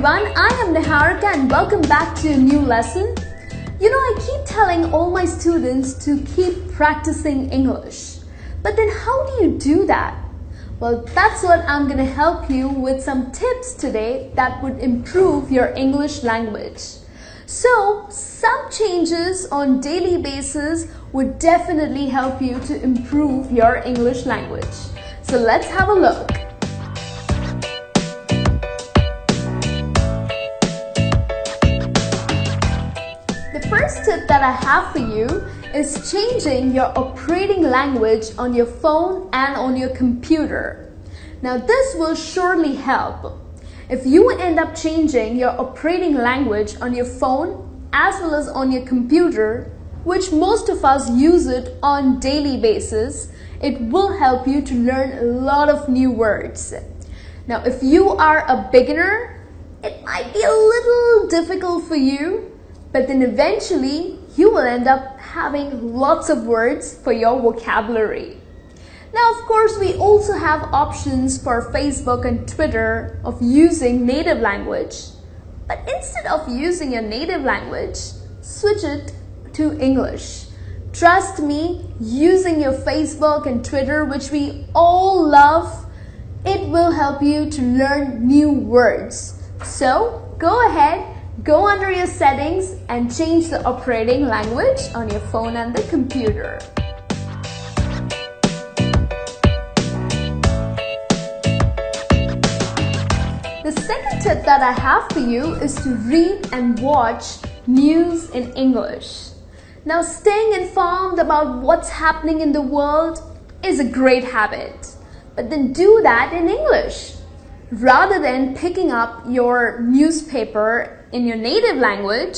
everyone, I am Niharika and welcome back to a new lesson. I keep telling all my students to keep practicing English. But then how do you do that? Well, that's what I'm going to help you with some tips today that would improve your English language. So, some changes on daily basis would definitely help you to improve your English language. So let's have a look. The first tip that I have for you is changing your operating language on your phone and on your computer. Now this will surely help. If you end up changing your operating language on your phone as well as on your computer, which most of us use it on daily basis, it will help you to learn a lot of new words. Now if you are a beginner, it might be a little difficult for you, but then eventually you will end up having lots of words for your vocabulary. Now, of course, we also have options for Facebook and Twitter of using native language. But instead of using your native language, switch it to English. Trust me, using your Facebook and Twitter, which we all love, it will help you to learn new words. So, go ahead. Go under your settings and change the operating language on your phone and the computer. The second tip that I have for you is to read and watch news in English. Now, staying informed about what's happening in the world is a great habit, but then do that in English. Rather than picking up your newspaper in your native language,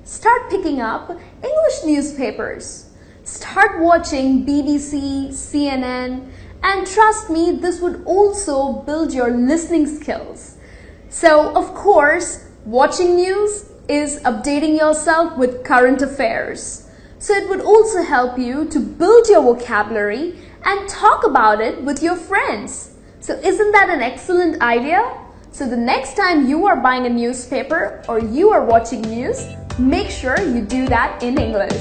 start picking up English newspapers. Start watching BBC, CNN, and trust me, this would also build your listening skills. So, of course, watching news is updating yourself with current affairs. So it would also help you to build your vocabulary and talk about it with your friends. So isn't that an excellent idea? So the next time you are buying a newspaper or you are watching news, make sure you do that in English.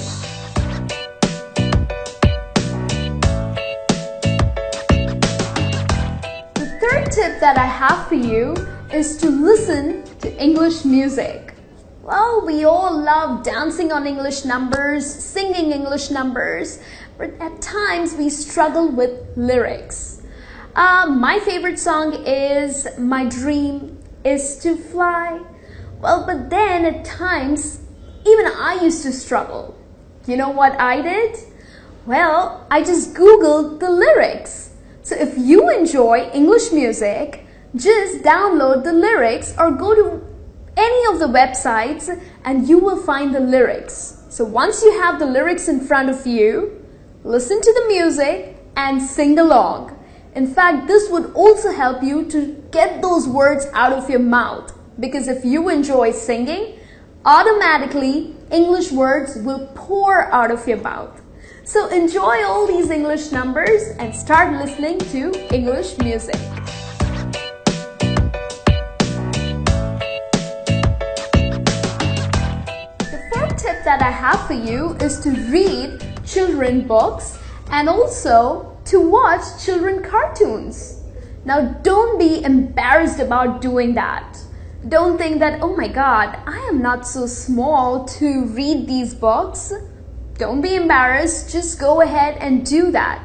The third tip that I have for you is to listen to English music. Well, we all love dancing on English numbers, singing English numbers, but at times we struggle with lyrics. My favorite song is My Dream Is to Fly. Well, but then at times, even I used to struggle. You know what I did? Well, I just Googled the lyrics. So if you enjoy English music, just download the lyrics or go to any of the websites and you will find the lyrics. So once you have the lyrics in front of you, listen to the music and sing along. In fact, this would also help you to get those words out of your mouth, because if you enjoy singing, automatically English words will pour out of your mouth. So enjoy all these English numbers and start listening to English music. The fourth tip that I have for you is to read children's books and also to watch children cartoons. Now don't be embarrassed about doing that. Don't think that, oh my God, I am not so small to read these books. Don't be embarrassed, just go ahead and do that.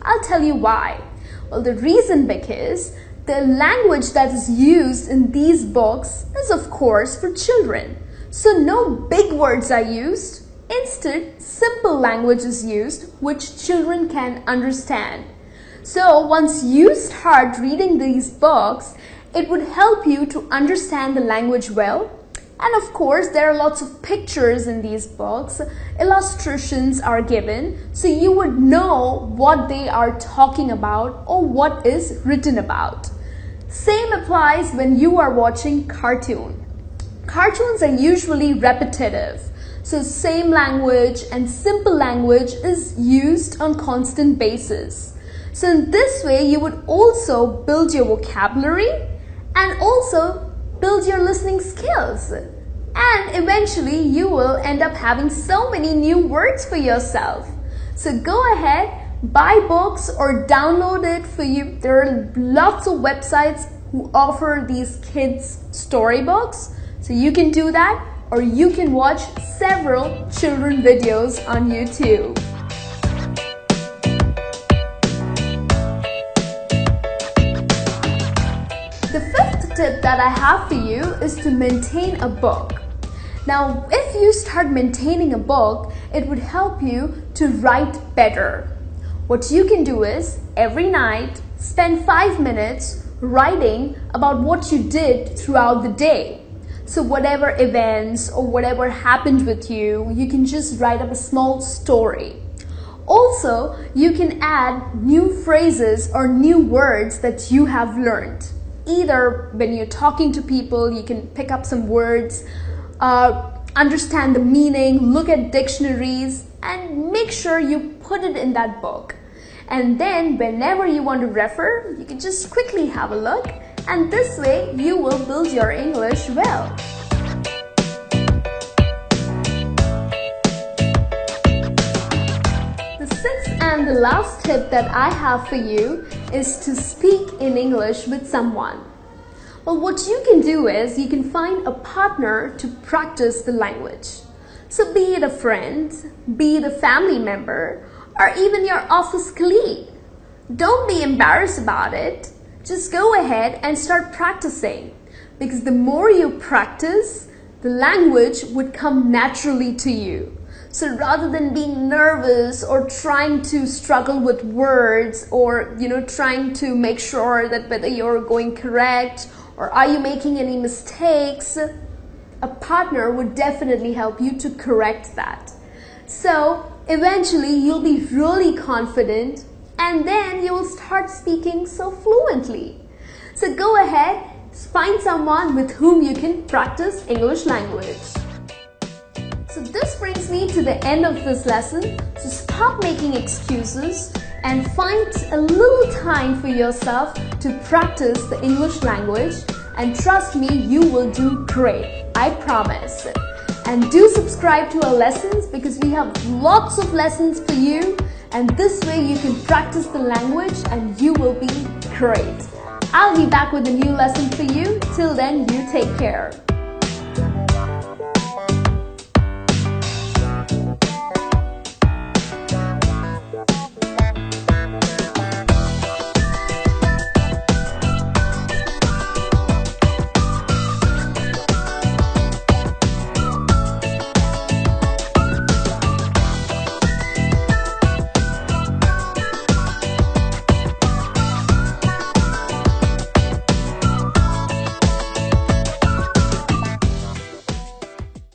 I'll tell you why. Well, the reason because the language that is used in these books is of course for children. So no big words are used. Instead, simple language is used which children can understand. So once you start reading these books, it would help you to understand the language well. And of course, there are lots of pictures in these books. Illustrations are given, so you would know what they are talking about or what is written about. Same applies when you are watching cartoon. Cartoons are usually repetitive. So same language and simple language is used on constant basis. So in this way, you would also build your vocabulary and also build your listening skills. And eventually you will end up having so many new words for yourself. So go ahead, buy books or download it for you. There are lots of websites who offer these kids storybooks. So you can do that, or you can watch several children videos on YouTube. The fifth tip that I have for you is to maintain a book. Now, if you start maintaining a book, it would help you to write better. What you can do is, every night, spend 5 minutes writing about what you did throughout the day. So whatever events or whatever happened with you, you can just write up a small story. Also, you can add new phrases or new words that you have learned. Either when you're talking to people, you can pick up some words, understand the meaning, look at dictionaries, and make sure you put it in that book. And then whenever you want to refer, you can just quickly have a look, and this way you will build your English well. The sixth and the last tip that I have for you is to speak in English with someone. Well, what you can do is you can find a partner to practice the language. So be it a friend, be it a family member, or even your office colleague. Don't be embarrassed about it. Just go ahead and start practicing, because the more you practice, the language would come naturally to you. So rather than being nervous or trying to struggle with words, or trying to make sure that whether you're going correct or are you making any mistakes, a partner would definitely help you to correct that. So eventually you'll be really confident, and then you will start speaking so fluently. So go ahead, find someone with whom you can practice English language. So this brings me to the end of this lesson. So stop making excuses and find a little time for yourself to practice the English language, and trust me, you will do great. I promise. And do subscribe to our lessons, because we have lots of lessons for you, and this way you can practice the language and you will be great. I'll be back with a new lesson for you. Till then, you take care.